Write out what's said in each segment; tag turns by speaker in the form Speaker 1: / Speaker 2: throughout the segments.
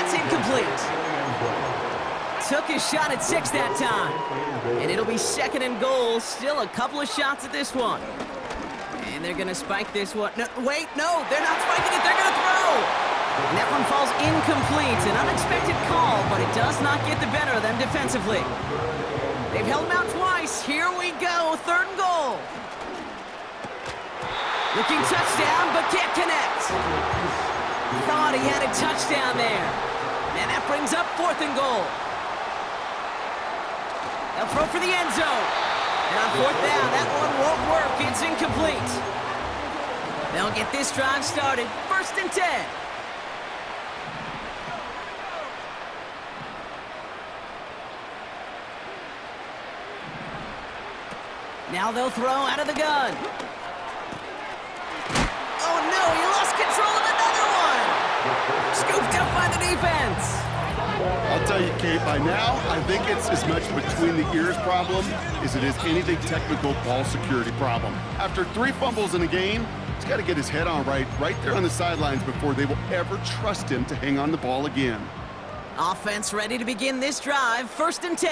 Speaker 1: That's incomplete. Took his shot at 6 that time. And it'll be 2nd and goal. Still a couple of shots at this one. And they're going to spike this one. No, wait, no, they're not spiking it. They're going to throw. And that one falls incomplete. An unexpected call, but it does not get the better of them defensively. They've held him out twice. Here we go. 3rd and goal. Looking touchdown, but can't connect. Thought he had a touchdown there. And that brings up 4th and goal. They'll throw for the end zone. And on 4th down, that one won't work. It's incomplete. They'll get this drive started. 1st and 10. Now they'll throw out of the gun. Oh no, he lost control of another one. Scooped up by the defense.
Speaker 2: I'll tell you, Kate, by now, I think it's as much between the ears problem as it is anything technical ball security problem. After 3 fumbles in a game, he's got to get his head on right there on the sidelines before they will ever trust him to hang on the ball again.
Speaker 1: Offense ready to begin this drive. 1st and 10.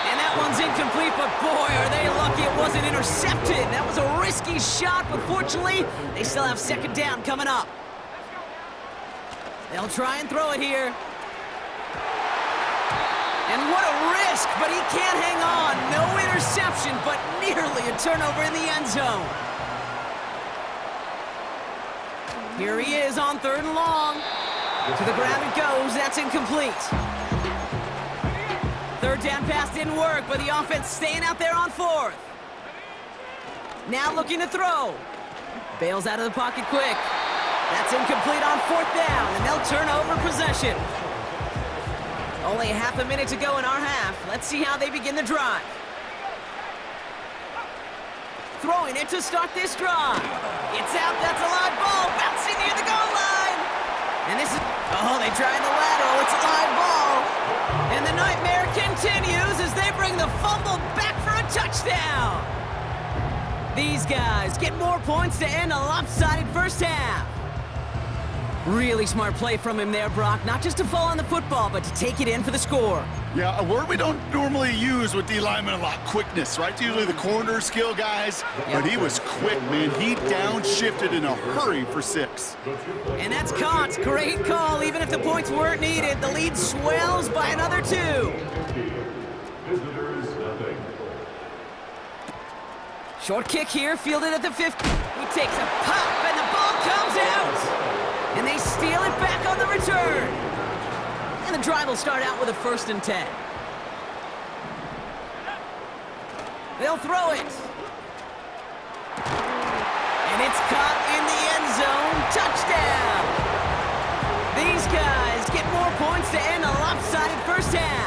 Speaker 1: And that one's incomplete, but boy, are they lucky it wasn't intercepted. That was a risky shot, but fortunately, they still have 2nd down coming up. They'll try and throw it here. And what a risk, but he can't hang on. No interception, but nearly a turnover in the end zone. Here he is on 3rd and long. To the ground it goes. That's incomplete. 3rd down pass didn't work, but the offense staying out there on 4th. Now looking to throw. Bails out of the pocket quick. That's incomplete on 4th down, and they'll turn over possession. Only a half a minute to go in our half. Let's see how they begin the drive. Throwing it to start this drive. It's out. That's a live ball. Bouncing near the goal line. And this is... Oh, they tried the lateral. It's a live ball. And the nightmare continues as they bring the fumble back for a touchdown. These guys get more points to end a lopsided first half. Really smart play from him there, Brock. Not just to fall on the football, but to take it in for the score.
Speaker 2: Yeah, a word we don't normally use with D linemen a lot, quickness, right? Usually the corner skill guys, but he was quick, man. He downshifted in a hurry for 6.
Speaker 1: And that's caught. Great call. Even if the points weren't needed, the lead swells by another 2. Short kick here, fielded at the 50. He takes a pop, and the ball comes out. And they steal it back on the return. And the drive will start out with a 1st and 10. They'll throw it. And it's caught in the end zone. Touchdown. These guys get more points to end a lopsided first half.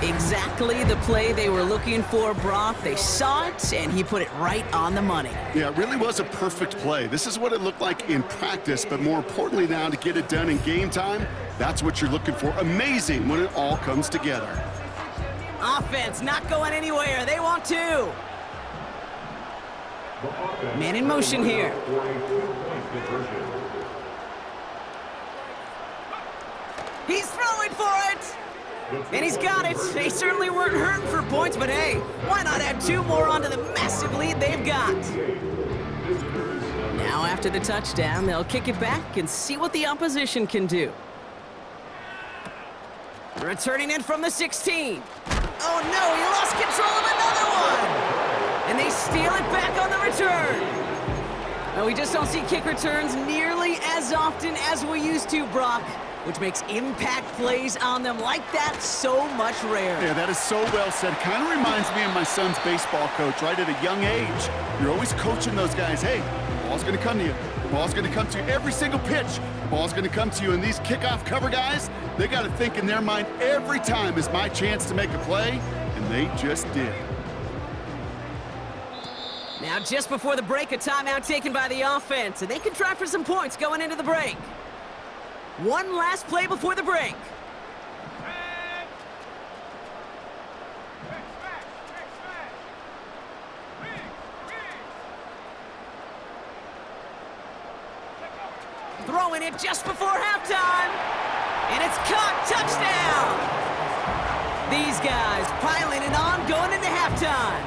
Speaker 1: Exactly the play they were looking for, Brock. They saw it, and he put it right on the money.
Speaker 2: Yeah, it really was a perfect play. This is what it looked like in practice, but more importantly now to get it done in game time, that's what you're looking for. Amazing when it all comes together.
Speaker 1: Offense not going anywhere. They want to. Man in motion here. He's throwing for it. And he's got it. They certainly weren't hurting for points, but hey, why not add 2 more onto the massive lead they've got? Now after the touchdown, they'll kick it back and see what the opposition can do. Returning in from the 16. Oh no, he lost control of another one. And they steal it back on the return. No, we just don't see kick returns nearly as often as we used to, Brock, which makes impact plays on them like that so much rarer.
Speaker 2: Yeah, that is so well said. Kind of reminds me of my son's baseball coach, right? At a young age, you're always coaching those guys. Hey, the ball's going to come to you. The ball's going to come to you every single pitch. The ball's going to come to you. And these kickoff cover guys, they got to think in their mind every time is my chance to make a play, and they just did.
Speaker 1: Now, just before the break, a timeout taken by the offense, and they can try for some points going into the break. One last play before the break. Throwing it just before halftime. And it's caught. Touchdown! These guys piling it on going into halftime.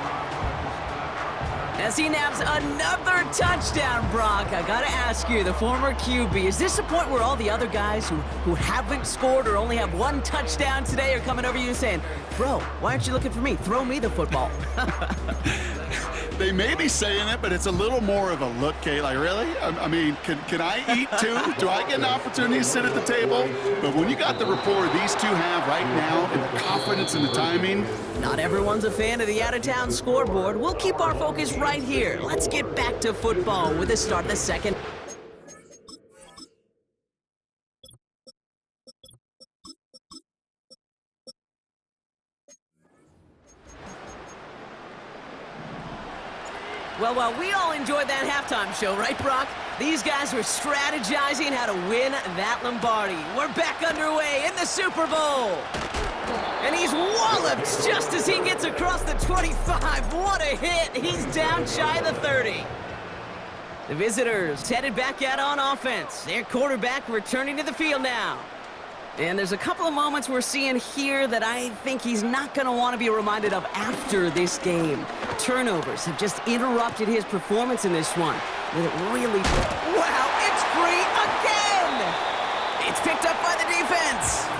Speaker 1: As he naps another touchdown, Brock, I gotta ask you, the former QB, is this the point where all the other guys who haven't scored or only have one touchdown today are coming over you and saying, bro, why aren't you looking for me? Throw me the football.
Speaker 2: They may be saying it, but it's a little more of a look, Kate. Like, really? I mean, can I eat too? Do I get an opportunity to sit at the table? But when you got the rapport these two have right now, and the confidence and the timing.
Speaker 1: Not everyone's a fan of the out-of-town scoreboard. We'll keep our focus right here. Let's get back to football with the start of the second. Well, we all enjoyed that halftime show, right, Brock? These guys were strategizing how to win that Lombardi. We're back underway in the Super Bowl. And he's walloped just as he gets across the 25. What a hit. He's down shy of the 30. The visitors headed back out on offense. Their quarterback returning to the field now. And there's a couple of moments we're seeing here that I think he's not going to want to be reminded of after this game. Turnovers have just interrupted his performance in this one. With it really... Wow, it's free again! It's picked up by the defense.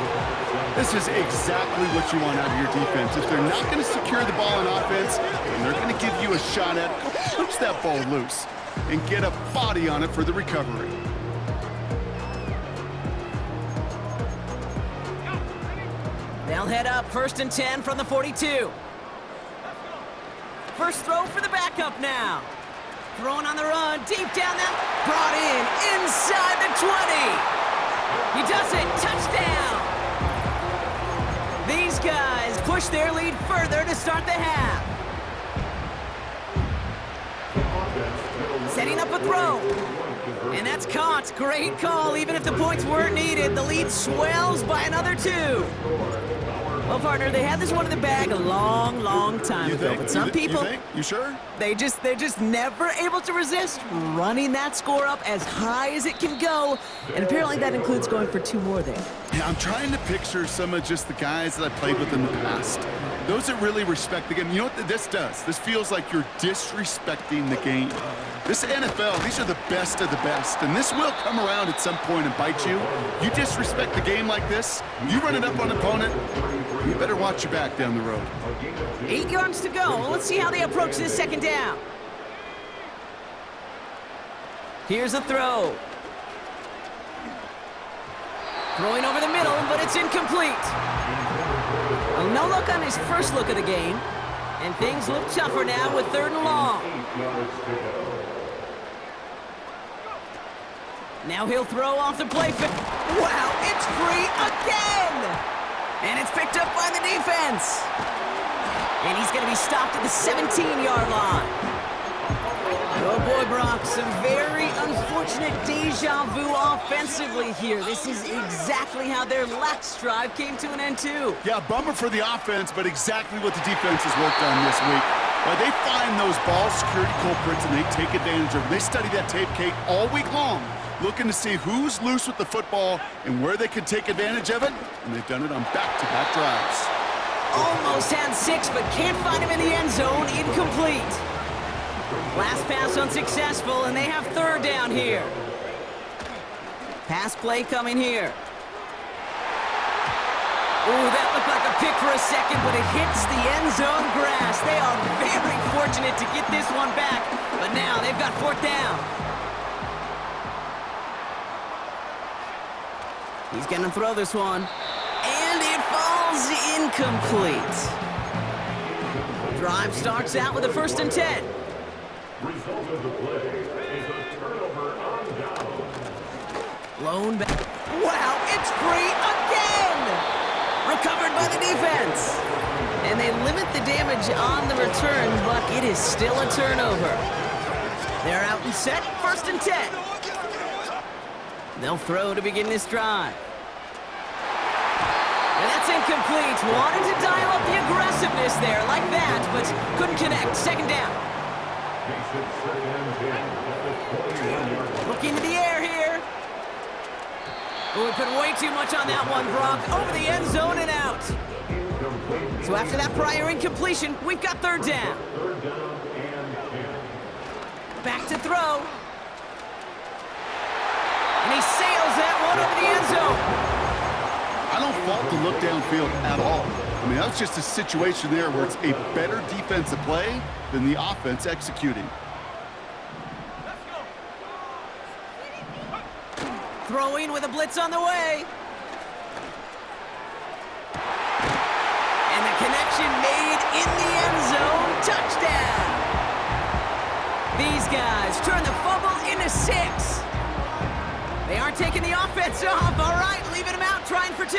Speaker 2: This is exactly what you want out of your defense. If they're not going to secure the ball on offense, and they're going to give you a shot at it, punch that ball loose and get a body on it for the recovery.
Speaker 1: They'll head up 1st and 10 from the 42. First throw for the backup now. Throwing on the run, deep down that, brought in, inside the 20. He does it, touchdown. These guys push their lead further to start the half. Setting up a throw. And that's caught. Great call, even if the points weren't needed. The lead swells by another 2. Well, partner, they had this one in the bag a long time ago. But some people...
Speaker 2: You think? You sure?
Speaker 1: They're just never able to resist running that score up as high as it can go. And apparently that includes going for 2 more there.
Speaker 2: Yeah, I'm trying to picture some of just the guys that I played with in the past. Those that really respect the game. You know what this does? This feels like you're disrespecting the game. This NFL, these are the best of the best, and this will come around at some point and bite you. You disrespect the game like this, you run it up on an opponent, you better watch your back down the road.
Speaker 1: 8 yards to go. Let's see how they approach this second down. Here's a throw. Throwing over the middle, but it's incomplete. Well, no look on his first look of the game, and things look tougher now with 3rd and long. Now he'll throw off the play. Wow, it's free again! And it's picked up by the defense. And he's going to be stopped at the 17-yard line. Oh boy, Brock, some very unfortunate deja vu offensively here. This is exactly how their lax drive came to an end too.
Speaker 2: Yeah, bummer for the offense, but exactly what the defense has worked on this week. They find those ball security culprits and they take advantage of them. They study that tape, Kate, all week long, looking to see who's loose with the football and where they can take advantage of it, and they've done it on back-to-back drives.
Speaker 1: Almost had 6, but can't find him in the end zone. Incomplete. Last pass unsuccessful, and they have 3rd down here. Pass play coming here. Ooh, that looked like a pick for a second, but it hits the end zone grass. They are very fortunate to get this one back, but now they've got 4th down. He's going to throw this one, and it falls incomplete. Drive starts out with a 1st and 10.
Speaker 3: Result of the play is a turnover on down.
Speaker 1: Blown back. Wow, it's free again! Recovered by the defense. And they limit the damage on the return, but it is still a turnover. They're out and set, 1st and 10. They'll throw to begin this drive. And that's incomplete. Wanted to dial up the aggressiveness there like that, but couldn't connect. 2nd down. Looking to the air here. Oh, we put way too much on that one, Brock. Over the end zone and out. So after that prior incompletion, we've got third down. Back to throw. And he sails that one over the end zone.
Speaker 2: I don't fault the look downfield at all. I mean, that was just a situation there where it's a better defensive play than the offense executing.
Speaker 1: Throwing with a blitz on the way. And the connection made in the end zone. Touchdown. These guys turn the fumble into 6. They aren't taking the offense off. All right, leaving them out, trying for 2.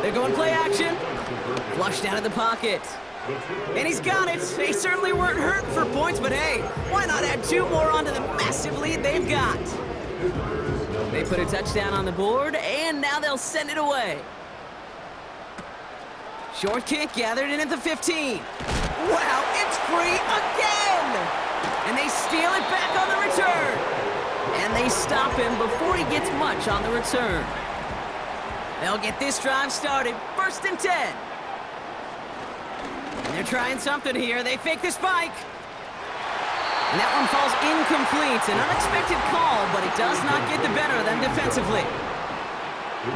Speaker 1: They're going play action. Flushed out of the pocket. And he's got it. They certainly weren't hurting for points, but hey, why not add 2 more onto the massive lead they've got? They put a touchdown on the board, and now they'll send it away. Short kick gathered in at the 15. Wow, it's free again! And they steal it back on the return. And they stop him before he gets much on the return. They'll get this drive started. 1st and 10. And they're trying something here. They fake the spike. And that one falls incomplete. An unexpected call, but it does not get the better of them defensively.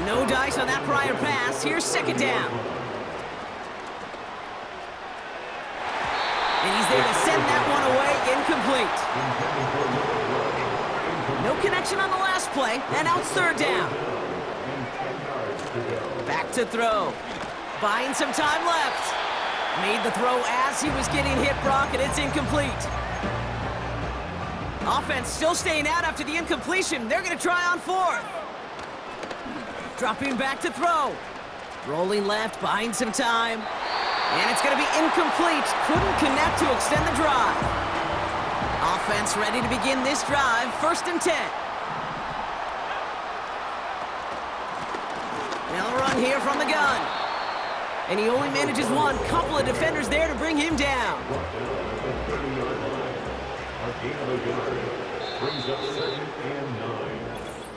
Speaker 1: No dice on that prior pass. Here's 2nd down. And he's there to send that one away, incomplete. No connection on the last play, and now it's 3rd down. Back to throw. Buying some time left. Made the throw as he was getting hit, Brock, and it's incomplete. Offense still staying out after the incompletion. They're going to try on 4th. Dropping back to throw. Rolling left, buying some time. And it's going to be incomplete. Couldn't connect to extend the drive. Offense ready to begin this drive. 1st and 10. They'll run here from the gun. And he only manages one. Couple of defenders there to bring him down.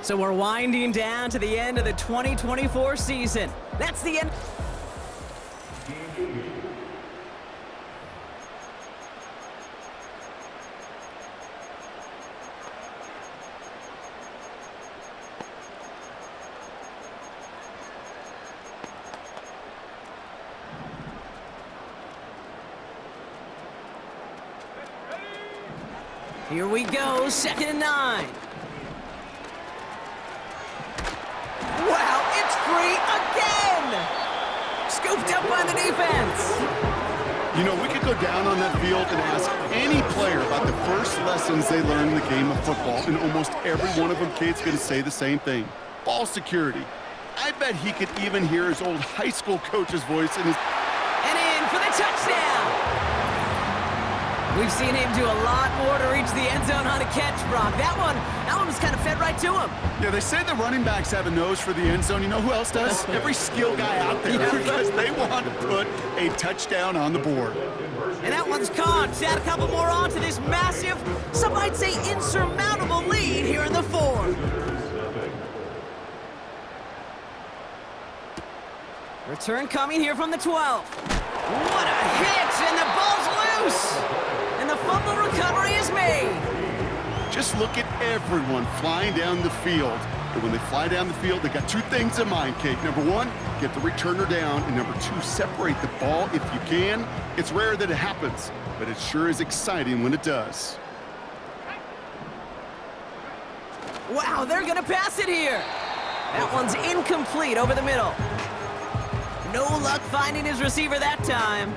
Speaker 1: So we're winding down to the end of the 2024 season. That's the end. Here we go, 2nd and 9. Wow, it's free again! Scooped up by the defense.
Speaker 2: You know, we could go down on that field and ask any player about the first lessons they learned in the game of football, and almost every one of them kids going to say the same thing. Ball security. I bet he could even hear his old high school coach's voice in his...
Speaker 1: And in for the touchdown! We've seen him do a lot more to reach the end zone on a catch, Brock. That one was kind of fed right to him.
Speaker 2: Yeah, they say the running backs have a nose for the end zone. You know who else does? Every skill guy out there, because they want to put a touchdown on the board.
Speaker 1: And that one's caught. Add a couple more on to this massive, some might say insurmountable lead here in the 4th. Return coming here from the 12. What a hit, and the ball's loose. And the fumble recovery is made.
Speaker 2: Just look at everyone flying down the field. And when they fly down the field, they got 2 things in mind, Kate. Number 1, get the returner down. And number 2, separate the ball if you can. It's rare that it happens, but it sure is exciting when it does.
Speaker 1: Wow, they're going to pass it here. That one's incomplete over the middle. No luck finding his receiver that time.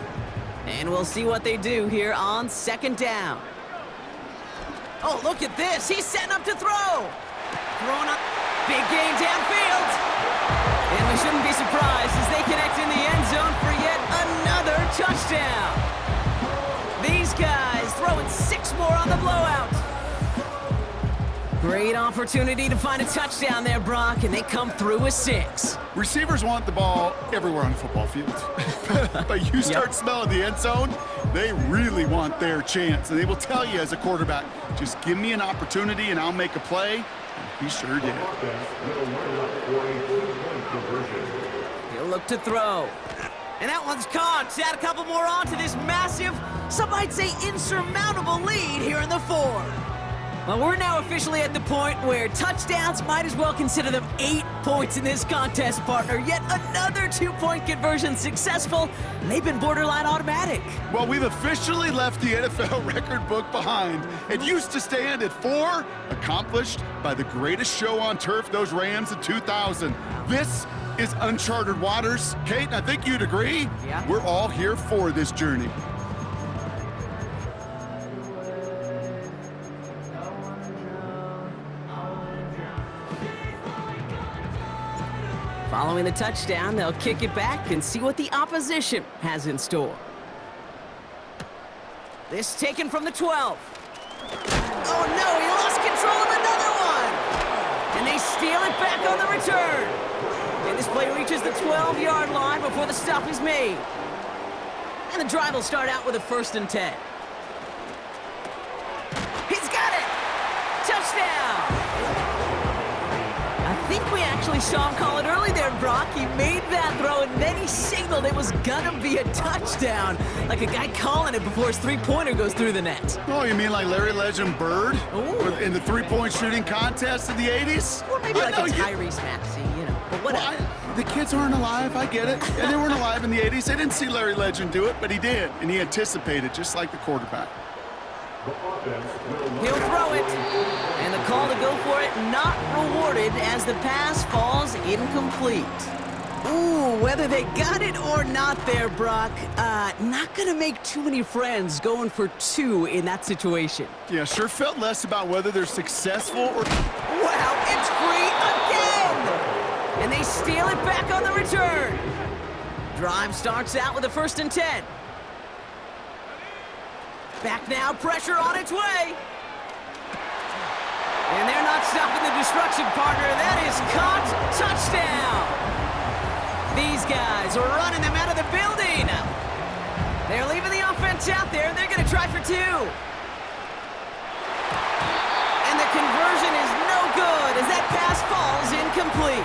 Speaker 1: And we'll see what they do here on 2nd down. Oh, look at this. He's setting up to throw. Throwing up. Big gain downfield. And we shouldn't be surprised as they connect in the end zone for yet another touchdown. These guys throwing 6 more on the blowout. Great opportunity to find a touchdown there, Brock, and they come through with 6.
Speaker 2: Receivers want the ball everywhere on the football field. But you start smelling the end zone, they really want their chance. And they will tell you as a quarterback, just give me an opportunity and I'll make a play. And he sure did.
Speaker 1: He'll look to throw. And that one's caught. To add a couple more on to this massive, some might say insurmountable lead here in the 4th. Well, we're now officially at the point where touchdowns might as well consider them 8 points in this contest, partner. Yet another 2-point conversion successful, and they've been borderline automatic.
Speaker 2: Well, we've officially left the NFL record book behind. It used to stand at 4, accomplished by the greatest show on turf, those Rams in 2000. This is uncharted waters. Kate, I think you'd agree.
Speaker 1: Yeah.
Speaker 2: We're all here for this journey.
Speaker 1: Following the touchdown, they'll kick it back and see what the opposition has in store. This taken from the 12. Oh no, he lost control of another one! And they steal it back on the return. And this play reaches the 12-yard line before the stop is made. And the drive will start out with a 1st and 10. He's got it! Touchdown! I think we actually saw him call it early there, Brock. He made that throw, and then he signaled it was gonna be a touchdown. Like a guy calling it before his 3-pointer goes through the net.
Speaker 2: Oh, you mean like Larry Legend Bird?
Speaker 1: Ooh.
Speaker 2: In the 3-point shooting contest in the 80s?
Speaker 1: Or maybe like a Tyrese Maxey, you know. But whatever.
Speaker 2: Well, the kids aren't alive, I get it. And they weren't alive in the 80s. They didn't see Larry Legend do it, but he did. And he anticipated, just like the quarterback.
Speaker 1: He'll throw it. And the call to go for it not rewarded as the pass falls incomplete. Ooh, whether they got it or not there, Brock, not gonna make too many friends going for 2 in that situation.
Speaker 2: Yeah, sure felt less about whether they're successful or...
Speaker 1: Wow, it's free again! And they steal it back on the return. Drive starts out with a 1st and 10. Back now, pressure on its way. And they're not stopping the destruction, partner. That is caught. Touchdown. These guys are running them out of the building. They're leaving the offense out there, and they're going to try for 2. And the conversion is no good as that pass falls incomplete.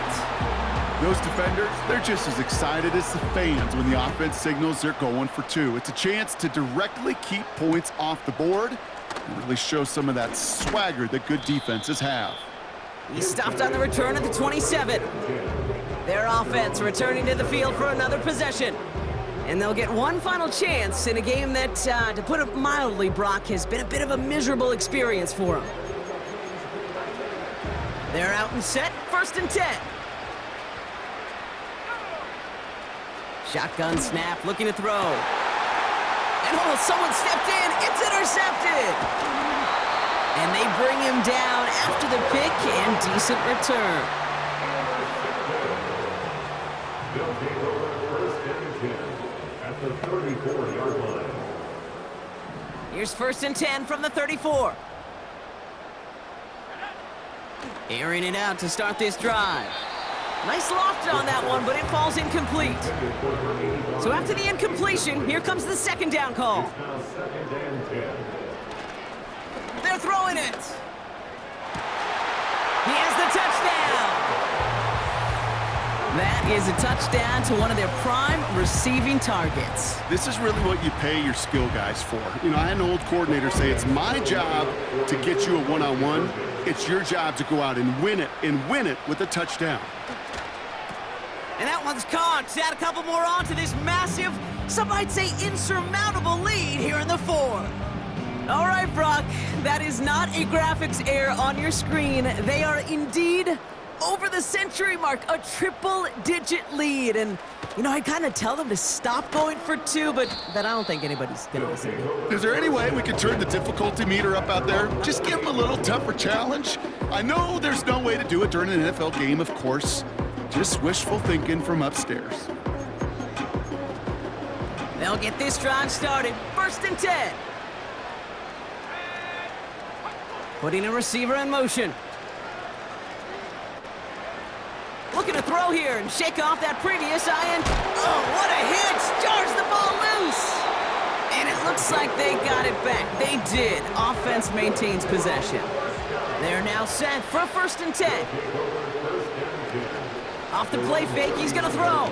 Speaker 2: Those defenders, they're just as excited as the fans when the offense signals they're going for 2. It's a chance to directly keep points off the board and really show some of that swagger that good defenses have.
Speaker 1: He stopped on the return at the 27. Their offense returning to the field for another possession. And they'll get one final chance in a game that, to put it mildly, Brock, has been a bit of a miserable experience for them. They're out and set, 1st and 10. Shotgun snap, looking to throw. And oh, someone stepped in. It's intercepted. And they bring him down after the pick and decent return.
Speaker 3: They'll take over 1st and 10 at the 34-yard line.
Speaker 1: Here's 1st and 10 from the 34. Airing it out to start this drive. Nice loft on that one, but it falls incomplete. So after the incompletion, here comes the 2nd down call.
Speaker 3: Now 2nd and 10.
Speaker 1: They're throwing it. He has the touchdown. That is a touchdown to one of their prime receiving targets.
Speaker 2: This is really what you pay your skill guys for. You know, I had an old coordinator say, it's my job to get you a one-on-one. It's your job to go out and win it with a touchdown.
Speaker 1: And that one's caught. Add a couple more on to this massive, some might say insurmountable lead here in the 4th. All right, Brock, that is not a graphics error on your screen. They are indeed over the century mark, a triple-digit lead. And, you know, I kind of tell them to stop going for 2, but I don't think anybody's going to listen.
Speaker 2: Is there any way we could turn the difficulty meter up out there? Just give them a little tougher challenge. I know there's no way to do it during an NFL game, of course. Just wishful thinking from upstairs.
Speaker 1: They'll get this drive started. 1st and 10. Putting a receiver in motion. Looking to throw here and shake off that previous iron. Oh, what a hit! Jars the ball loose! And it looks like they got it back. They did. Offense maintains possession. They're now set for 1st and 10. Off the play fake, he's gonna throw.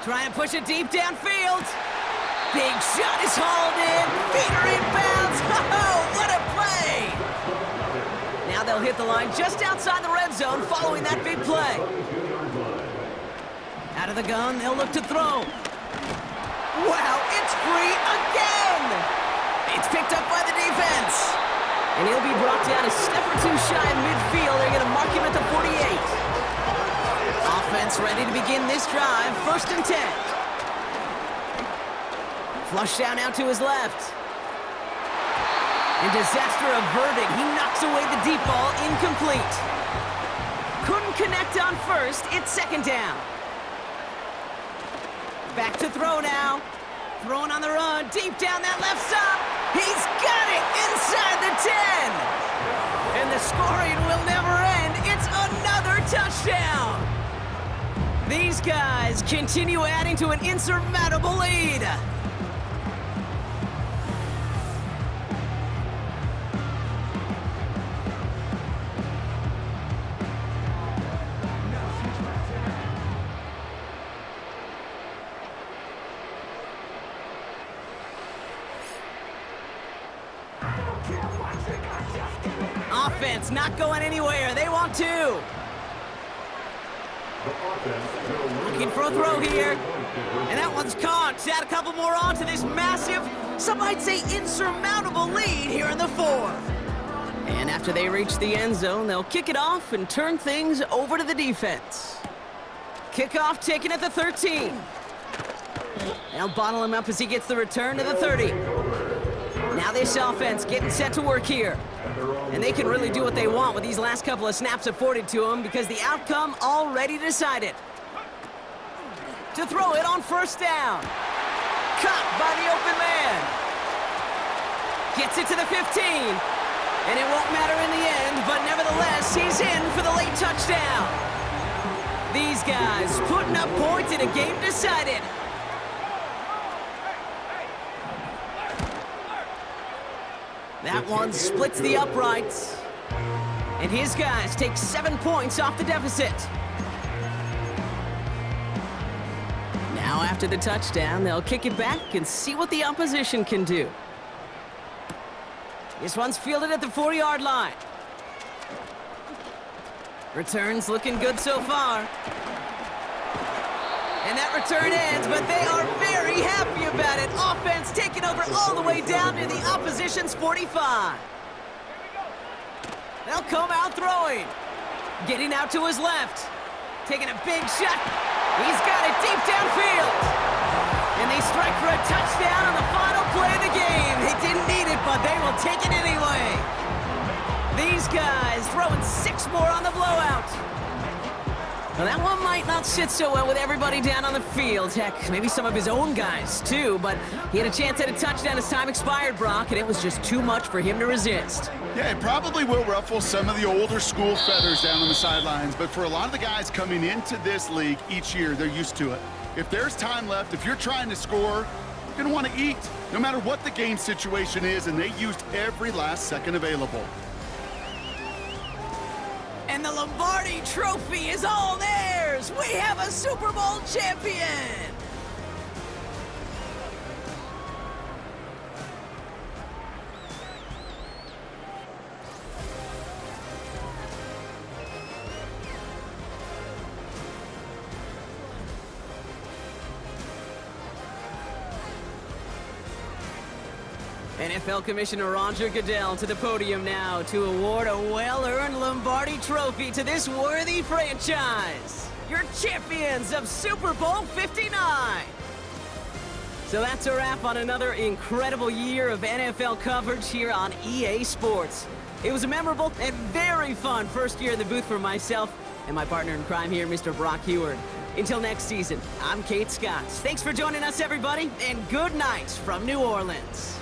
Speaker 1: Trying to push it deep downfield. Big shot is hauled in. Feet are inbounds. Oh, what a play! Now they'll hit the line just outside the red zone following that big play. Out of the gun, they'll look to throw. Wow, it's free again! It's picked up by the defense. And he'll be brought down a step or two shy of midfield. They're going to mark him at the 48. Offense ready to begin this drive. 1st and 10. Flush down out to his left. And disaster averted. He knocks away the deep ball, incomplete. Couldn't connect on 1st. It's 2nd down. Back to throw now. Throwing on the run, deep down that left side. He's got it inside the 10. And the scoring will never end. It's another touchdown. These guys continue adding to an insurmountable lead. Offense not going anywhere. They want to. Looking for a throw here. And that one's caught. Add a couple more on to this massive, some might say insurmountable lead here in the 4th. And after they reach the end zone, they'll kick it off and turn things over to the defense. Kickoff taken at the 13. They'll bottle him up as he gets the return to the 30. Now this offense getting set to work here. And they can really do what they want with these last couple of snaps afforded to them because the outcome already decided. To throw it on 1st down. Caught by the open man. Gets it to the 15. And it won't matter in the end, but nevertheless, he's in for the late touchdown. These guys putting up points in a game decided. That one splits the uprights. And his guys take 7 points off the deficit. Now after the touchdown, they'll kick it back and see what the opposition can do. This one's fielded at the 4-yard line. Returns looking good so far. And that return ends, but they are very happy about it. Offense taking over all the way down to the opposition's 45. They'll come out throwing. Getting out to his left. Taking a big shot. He's got it deep downfield. And they strike for a touchdown on the final play of the game. They didn't need it, but they will take it anyway. These guys throwing 6 more on the blowout. Well, that one might not sit so well with everybody down on the field. Heck, maybe some of his own guys, too. But he had a chance at a touchdown as time expired, Brock, and it was just too much for him to resist.
Speaker 2: Yeah, it probably will ruffle some of the older school feathers down on the sidelines. But for a lot of the guys coming into this league each year, they're used to it. If there's time left, if you're trying to score, you're going to want to eat, no matter what the game situation is, and they used every last second available.
Speaker 1: And the Lombardi Trophy is all theirs! We have a Super Bowl champion! NFL Commissioner Roger Goodell to the podium now to award a well-earned Lombardi Trophy to this worthy franchise. Your champions of Super Bowl 59. So that's a wrap on another incredible year of NFL coverage here on EA Sports. It was a memorable and very fun first year in the booth for myself and my partner in crime here, Mr. Brock Heward. Until next season, I'm Kate Scott. Thanks for joining us, everybody, and good night from New Orleans.